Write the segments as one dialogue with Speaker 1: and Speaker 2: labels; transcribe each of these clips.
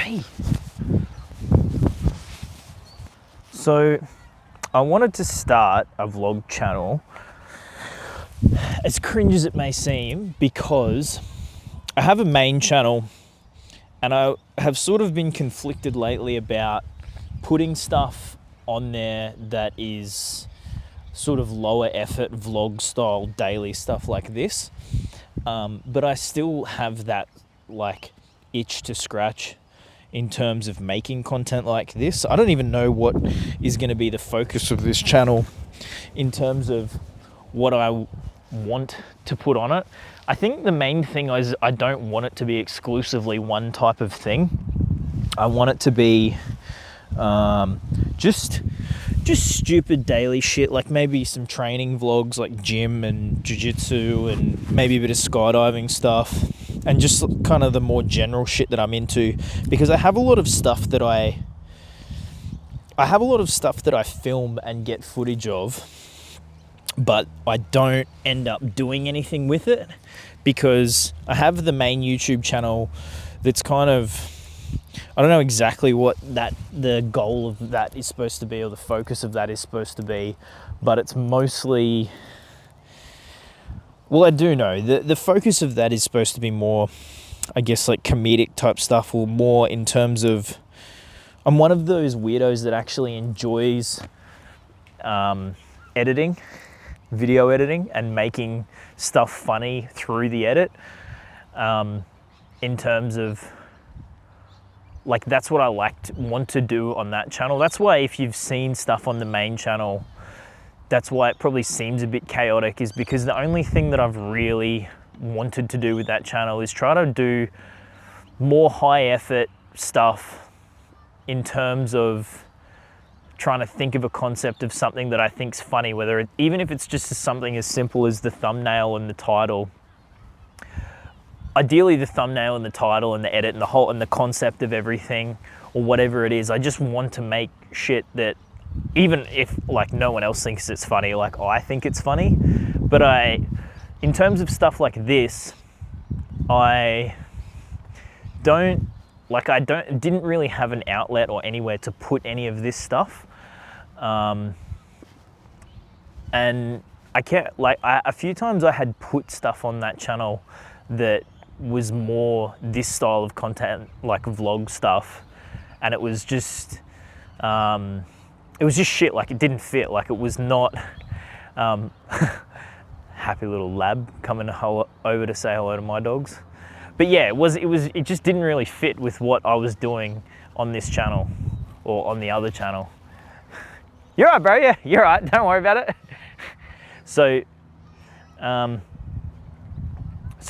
Speaker 1: Hey. So I wanted to start a vlog channel, as cringe as it may seem, because I have a main channel and I have sort of been conflicted lately about putting stuff on there that is sort of lower effort vlog style daily stuff like this, but I still have that like itch to scratch in terms of making content like this. I don't even know what is going to be the focus of this channel in terms of what I want to put on it. I think the main thing is I don't want it to be exclusively one type of thing. I want it to be just stupid daily shit, like maybe some training vlogs like gym and jiu-jitsu and maybe a bit of skydiving stuff and just kind of the more general shit that I'm into, because I have a lot of stuff that I film and get footage of, but I don't end up doing anything with it because I have the main YouTube channel that's kind of, I don't know exactly what the goal of that is supposed to be or the focus of that is supposed to be, but it's mostly, well, I do know the focus of that is supposed to be more, I guess, like comedic type stuff, or more in terms of, I'm one of those weirdos that actually enjoys editing, video editing, and making stuff funny through the edit, in terms of, like, that's what I want to do on that channel. That's why if you've seen stuff on the main channel, that's why it probably seems a bit chaotic, is because the only thing that I've really wanted to do with that channel is try to do more high effort stuff in terms of trying to think of a concept of something that I think's funny, even if it's just something as simple as the thumbnail and the title. Ideally the thumbnail and the title and the edit and the concept of everything, or whatever it is. I just want to make shit that, even if like no one else thinks it's funny, like I think it's funny, but in terms of stuff like this, I didn't really have an outlet or anywhere to put any of this stuff, and I can't, like, a few times I had put stuff on that channel that was more this style of content, like vlog stuff, and it was just shit. Like, it didn't fit. Like, it was not happy little lab coming over to say hello to my dogs. But yeah, it just didn't really fit with what I was doing on this channel or on the other channel. You're right, bro. Yeah, you're right. Don't worry about it. So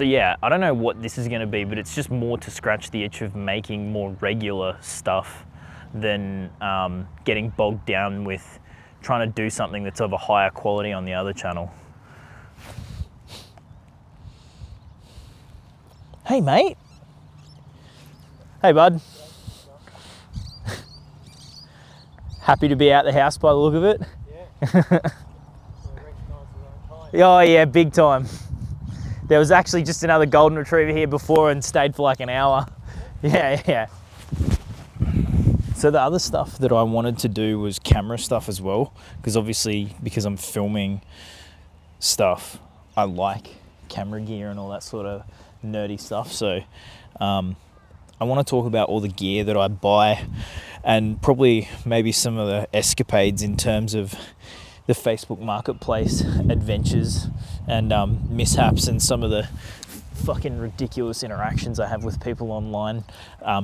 Speaker 1: yeah, I don't know what this is going to be, but it's just more to scratch the itch of making more regular stuff than getting bogged down with trying to do something that's of a higher quality on the other channel. Hey, mate. Hey, bud. Happy to be out the house by the look of it? Yeah. Oh, yeah, big time. There was actually just another golden retriever here before and stayed for like an hour. Yeah. So the other stuff that I wanted to do was camera stuff as well, because obviously, because I'm filming stuff, I like camera gear and all that sort of nerdy stuff. So I want to talk about all the gear that I buy, and probably maybe some of the escapades in terms of the Facebook Marketplace adventures and mishaps, and some of the fucking ridiculous interactions I have with people online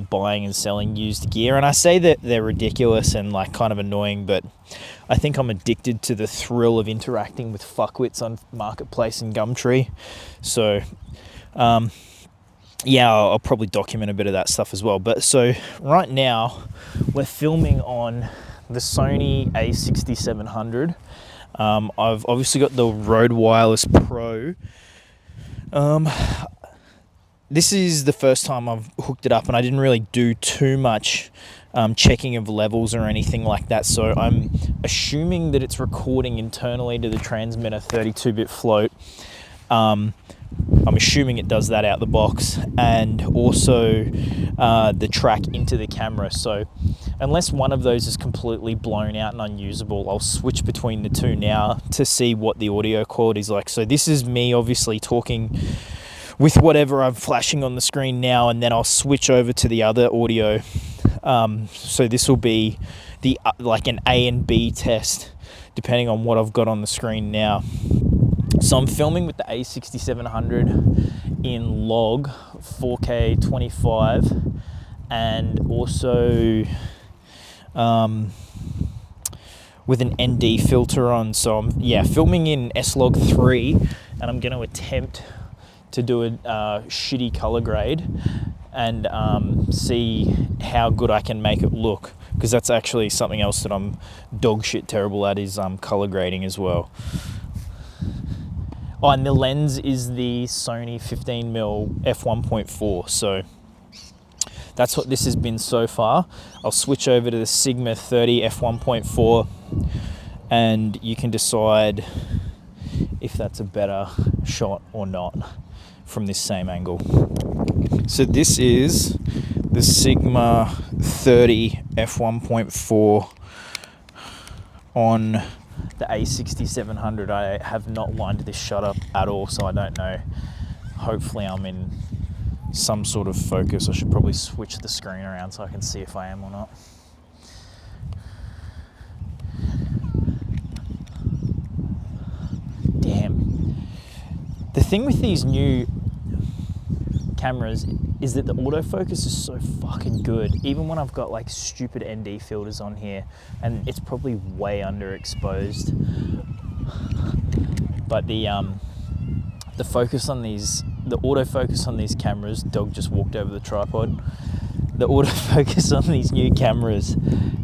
Speaker 1: buying and selling used gear. And I say that they're ridiculous and like kind of annoying, but I think I'm addicted to the thrill of interacting with fuckwits on Marketplace and Gumtree. So yeah, I'll probably document a bit of that stuff as well. But so right now we're filming on the Sony a6700. I've obviously got the Rode Wireless Pro. This is the first time I've hooked it up, and I didn't really do too much checking of levels or anything like that. So I'm assuming that it's recording internally to the transmitter 32-bit float. I'm assuming it does that out the box, and also the track into the camera. So unless one of those is completely blown out and unusable, I'll switch between the two now to see what the audio quality is like. So this is me obviously talking with whatever I'm flashing on the screen now, and then I'll switch over to the other audio. So this will be the like an A and B test depending on what I've got on the screen now. So I'm filming with the A6700 in log 4K 25, and also with an ND filter on. So I'm filming in S-Log 3, and I'm going to attempt to do a shitty color grade and see how good I can make it look, because that's actually something else that I'm dog shit terrible at, is color grading as well. Oh, and the lens is the Sony 15mm f1.4, so that's what this has been so far. I'll switch over to the Sigma 30 f1.4, and you can decide if that's a better shot or not from this same angle. So this is the Sigma 30 f1.4 on the A6700. I have not lined this shot up at all, so I don't know. Hopefully I'm in some sort of focus. I should probably switch the screen around so I can see if I am or not. Damn. The thing with these new cameras is that the autofocus is so fucking good, even when I've got like stupid ND filters on here, and it's probably way underexposed. But the focus on these, the autofocus on these cameras, dog just walked over the tripod. The autofocus on these new cameras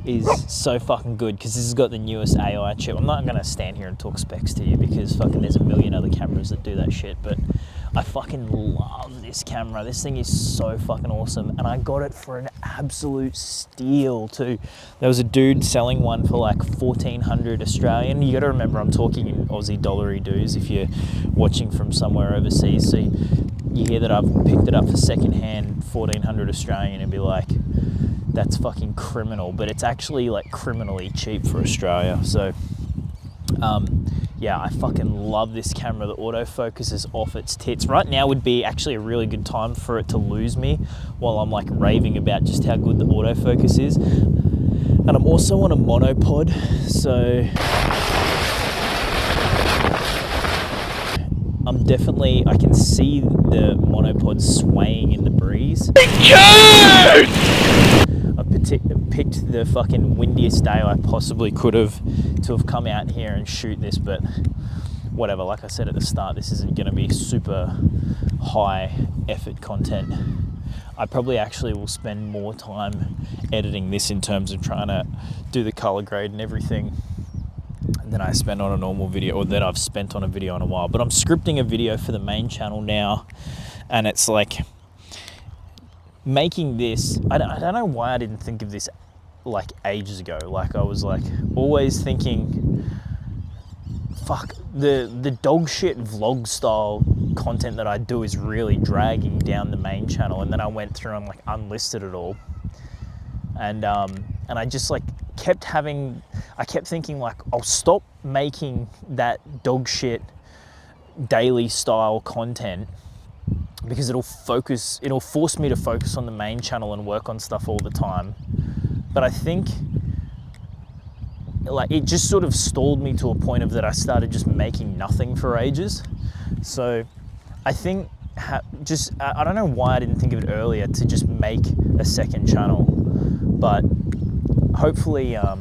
Speaker 1: is so fucking good, because this has got the newest AI chip. I'm not gonna stand here and talk specs to you, because fucking there's a million other cameras that do that shit, but I fucking love this camera. This thing is so fucking awesome, and I got it for an absolute steal too. There was a dude selling one for like 1,400 Australian. You gotta remember I'm talking in Aussie dollary dues if you're watching from somewhere overseas. So you hear that I've picked it up for secondhand 1,400 Australian and be like, that's fucking criminal, but it's actually like criminally cheap for Australia. So yeah, I fucking love this camera. The autofocus is off its tits. Right now would be actually a really good time for it to lose me while I'm like raving about just how good the autofocus is. And I'm also on a monopod, so I can see the monopod swaying in the breeze. I picked the fucking windiest day I possibly could have to have come out here and shoot this, but whatever. Like I said at the start, this isn't going to be super high effort content. I probably actually will spend more time editing this in terms of trying to do the color grade and everything than I spend on a normal video, or that I've spent on a video in a while. But I'm scripting a video for the main channel now, and it's like making this, I don't know why I didn't think of this like ages ago. Like I was like always thinking, fuck, the dog shit vlog style content that I do is really dragging down the main channel. And then I went through and like unlisted it all, and I just like I kept thinking like, I'll stop making that dog shit daily style content because it'll force me to focus on the main channel and work on stuff all the time. But I think like it just sort of stalled me to a point of that I started just making nothing for ages. So I think I don't know why I didn't think of it earlier to just make a second channel, but hopefully I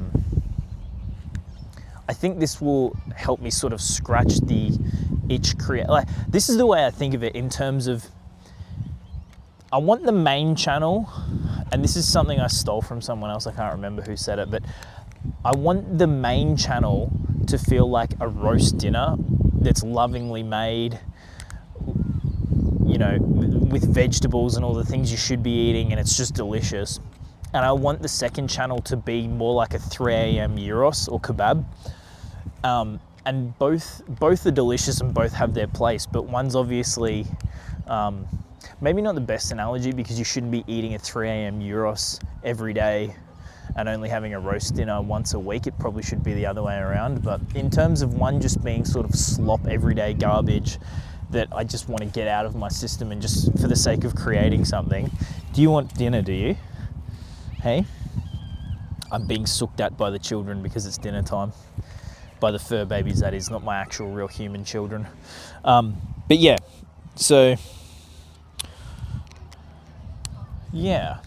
Speaker 1: think this will help me sort of scratch the itch. Like, this is the way I think of it in terms of, I want the main channel, and this is something I stole from someone else, I can't remember who said it, but I want the main channel to feel like a roast dinner that's lovingly made, you know, with vegetables and all the things you should be eating, and it's just delicious. And I want the second channel to be more like a 3 a.m. gyros or kebab. and both are delicious and both have their place, but one's obviously maybe not the best analogy, because you shouldn't be eating a 3 a.m. gyros every day and only having a roast dinner once a week. It probably should be the other way around. But in terms of one just being sort of slop, everyday garbage that I just want to get out of my system and just for the sake of creating something. Do you want dinner, do you? Hey? I'm being sooked at by the children because it's dinner time. By the fur babies, that is, not my actual real human children. But yeah, so yeah.